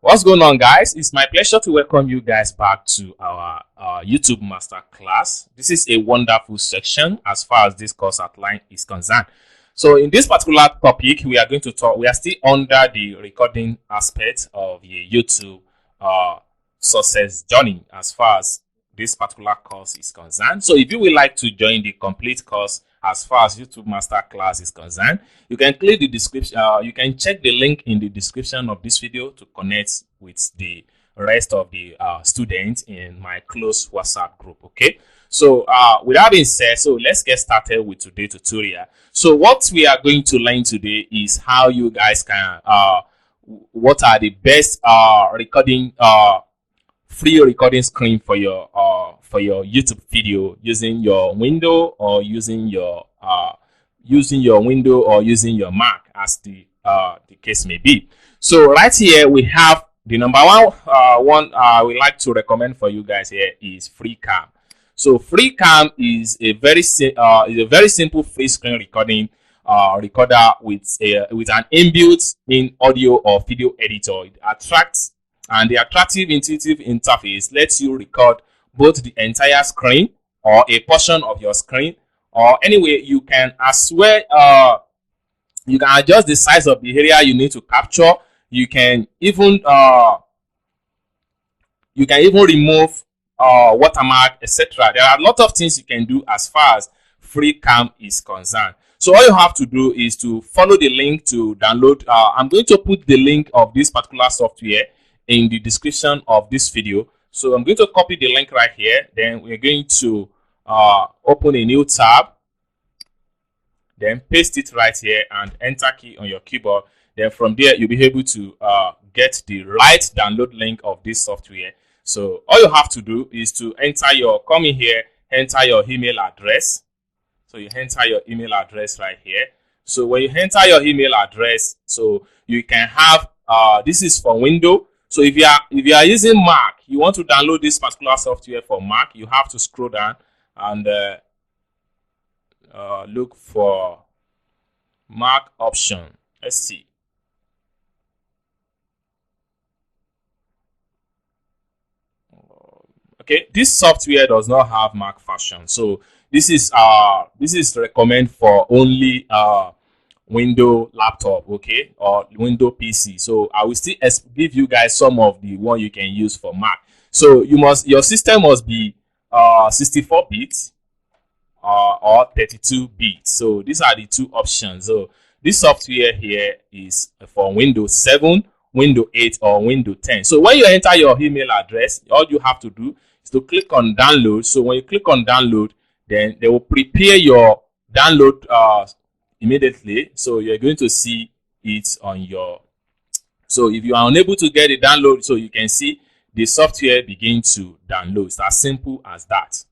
What's going on, guys? It's my pleasure to welcome you guys back to our YouTube master class. This is a wonderful section as far as this course outline is concerned. So in this particular topic, we are going to talk, we are still under the recording aspect of the YouTube success journey as far as this particular course is concerned. So if you would like to join the complete course as far as YouTube master class is concerned, you can click the description. You can check the link in the description of this video to connect with the rest of the students in my close WhatsApp group. Okay, so with that being said, so let's get started with today's tutorial. So what we are going to learn today is how you guys can what are the best recording free recording screen for your YouTube video using your window or using your window or using your Mac, as the case may be. So right here we have the number one we like to recommend for you guys here is FreeCam. So FreeCam is a very simple free screen recording recorder with an inbuilt in audio or video editor. It attracts, and the attractive intuitive interface lets you record both the entire screen or a portion of your screen, or anyway you can as well you can adjust the size of the area you need to capture. You can even remove watermark, etc. There are a lot of things you can do as far as FreeCam is concerned. So all you have to do is to follow the link to download. I'm going to put the link of this particular software in the description of this video. So I'm going to copy the link right here. Then we're going to open a new tab. Then paste it right here and enter key on your keyboard. Then from there, you'll be able to get the right download link of this software. So all you have to do is to come in here, enter your email address. So you enter your email address right here. So when you enter your email address, so you can have, this is for Windows. So if you are using Mac, you want to download this particular software for Mac, you have to scroll down and look for Mac option. Let's see. Okay, this software does not have Mac version, so this is recommended for only Windows laptop, okay, or Windows PC. So I will still give you guys some of the one you can use for Mac. So your system must be 64 bits or 32 bits. So these are the two options. So this software here is for Windows 7, Windows 8, or Windows 10. So when you enter your email address, all you have to do is to click on download. So when you click on download, then they will prepare your download immediately. So you're going to see it on your, so if you are unable to get a download, so you can see the software begin to download. It's as simple as that.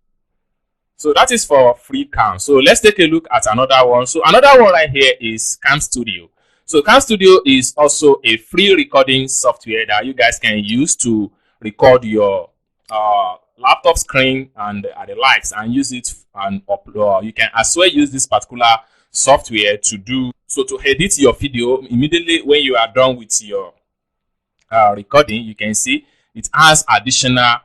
So that is for FreeCam. So let's take a look at another one. So another one right here is Cam Studio. So Cam Studio is also a free recording software that you guys can use to record your laptop screen and the likes, and use it and upload. You can as well use this particular software to edit your video immediately when you are done with your recording. You can see it has additional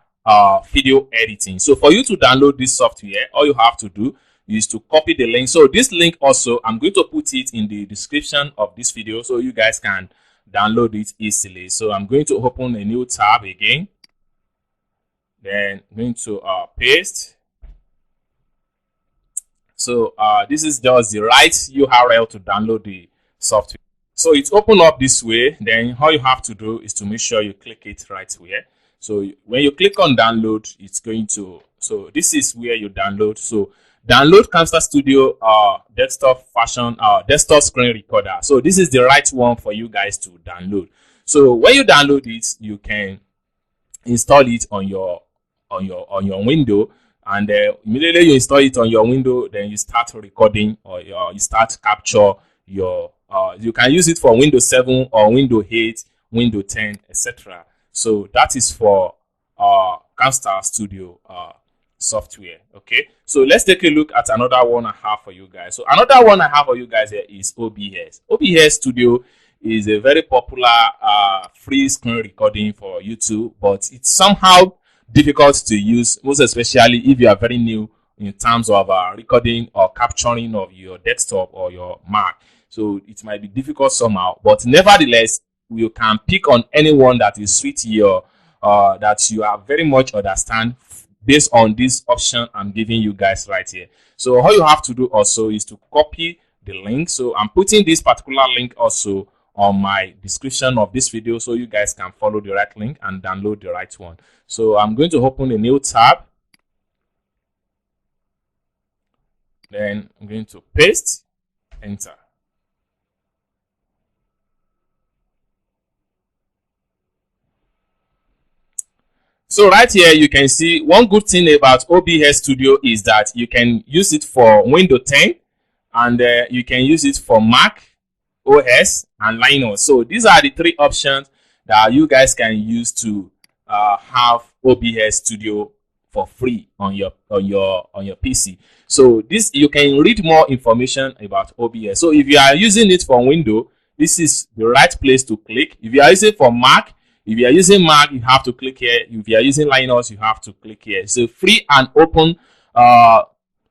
video editing. So for you to download this software, all you have to do is to copy the link. So this link also, I'm going to put it in the description of this video so you guys can download it easily. So I'm going to open a new tab again. Then I'm going to paste. So this is just the right URL to download the software. So it's open up this way. Then all you have to do is to make sure you click it right here. So when you click on download, it's going to, so this is where you download. So download Camstar Studio desktop screen recorder. So this is the right one for you guys to download. So when you download it, you can install it on your window, and immediately you install it on your window, then you start recording, or you start capture your you can use it for Windows 7 or Windows 8, Windows 10, etc. So that is for Camstar Studio software. Okay, so let's take a look at another one I have for you guys. So another one I have for you guys here is OBS. OBS Studio is a very popular free screen recording for YouTube, but it's somehow difficult to use, most especially if you are very new in terms of recording or capturing of your desktop or your Mac. So it might be difficult somehow, but nevertheless, you can pick on anyone that is sweet your that you are very much understand based on this option I'm giving you guys right here. So all you have to do also is to copy the link. So I'm putting this particular link also on my description of this video so you guys can follow the right link and download the right one. So I'm going to open a new tab. Then I'm going to paste, enter. So right here, you can see one good thing about OBS Studio is that you can use it for Windows 10 and you can use it for Mac OS and Linux. So these are the three options that you guys can use to have OBS Studio for free on your PC. So this, you can read more information about OBS. So if you are using it for Windows, this is the right place to click. If you are using it for Mac, if you are using Mac, you have to click here. If you are using Linux, you have to click here. So free and open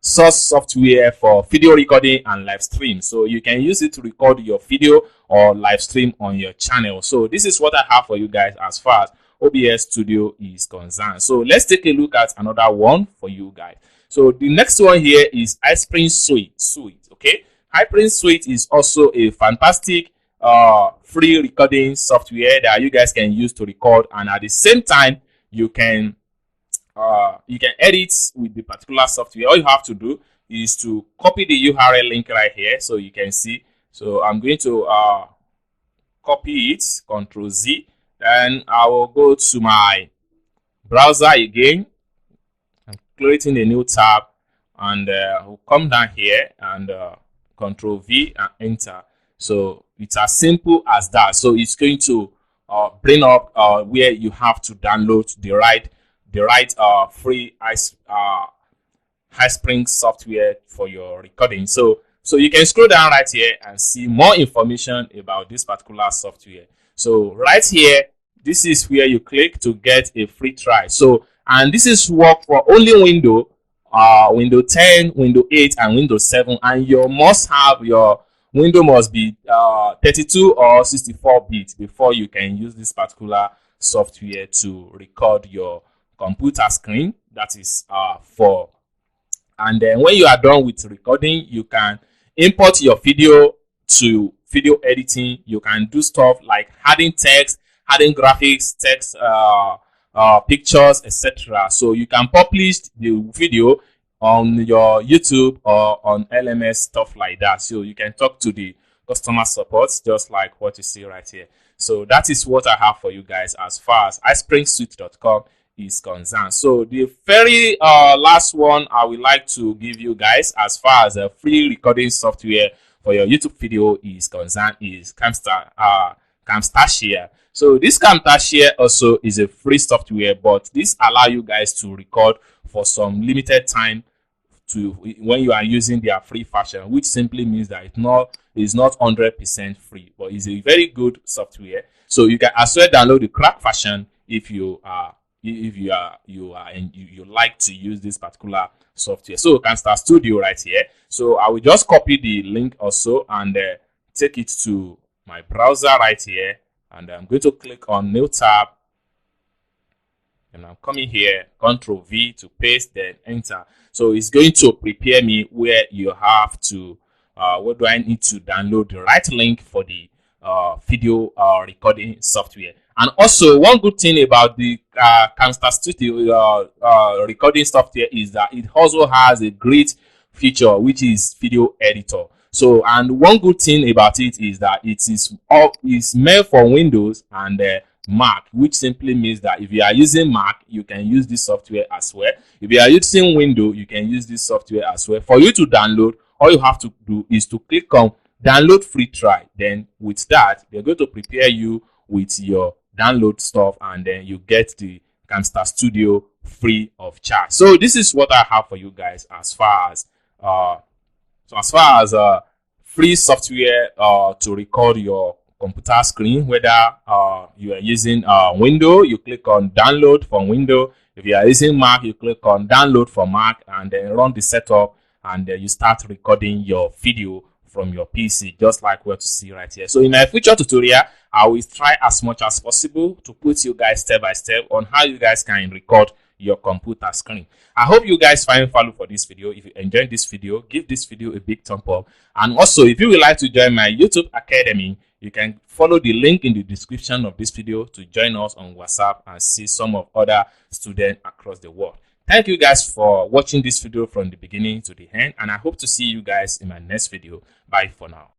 source software for video recording and live stream. So you can use it to record your video or live stream on your channel. So this is what I have for you guys as far as OBS Studio is concerned. So let's take a look at another one for you guys. So the next one here is iSpring Suite. Okay, iSpring Suite is also a fantastic free recording software that you guys can use to record, and at the same time you can edit with the particular software. All you have to do is to copy the URL link right here so you can see. So I'm going to copy it, Ctrl Z, then I will go to my browser again. I'm creating a new tab, and I'll come down here and Ctrl V and enter. So it's as simple as that. So it's going to bring up where you have to download the right free iSpring software for your recording. So you can scroll down right here and see more information about this particular software. So right here, this is where you click to get a free trial. So, and this is work for only Windows 10, Windows 8, and Windows 7, and you must have your Windows must be 32 or 64 bit before you can use this particular software to record your computer screen. That is for, and then when you are done with recording, you can import your video to video editing. You can do stuff like adding text, adding graphics, text, pictures, etc. So you can publish the video on your YouTube or on LMS, stuff like that. So you can talk to the customer support just like what you see right here. So that is what I have for you guys as far as iSpringSuite.com is concerned. So the very last one I would like to give you guys as far as a free recording software for your YouTube video is concerned is Camtasia. So this Camtasia also is a free software, but this allow you guys to record for some limited time to when you are using their free version, which simply means that it's not 100% free, but it's a very good software. So you can as well download the crack version if you like to use this particular software. So Camtasia Studio right here. So I will just copy the link also and take it to my browser right here, and I'm going to click on new tab, and I'm coming here, Ctrl V to paste, then enter. So it's going to prepare me where you have to what do I need to download the right link for the video recording software. And also one good thing about the Camtasia Studio recording software is that it also has a great feature, which is video editor. So, and one good thing about it is that it is made for Windows and Mac, which simply means that if you are using Mac, you can use this software as well. If you are using Windows, you can use this software as well. For you to download, all you have to do is to click on download free trial. Then with that, they're going to prepare you with your download stuff, and then you get the Camtasia Studio free of charge. So this is what I have for you guys as far as free software to record your computer screen, whether you are using Windows, you click on download from Windows. If you are using Mac, you click on download from Mac and then run the setup, and you start recording your video from your PC, just like what you see right here. So in a future tutorial, I will try as much as possible to put you guys step by step on how you guys can record your computer screen. I hope you guys find value for this video. If you enjoyed this video, give this video a big thumb up. And also, if you would like to join my YouTube Academy, you can follow the link in the description of this video to join us on WhatsApp and see some of other students across the world. Thank you guys for watching this video from the beginning to the end, and I hope to see you guys in my next video. Bye for now.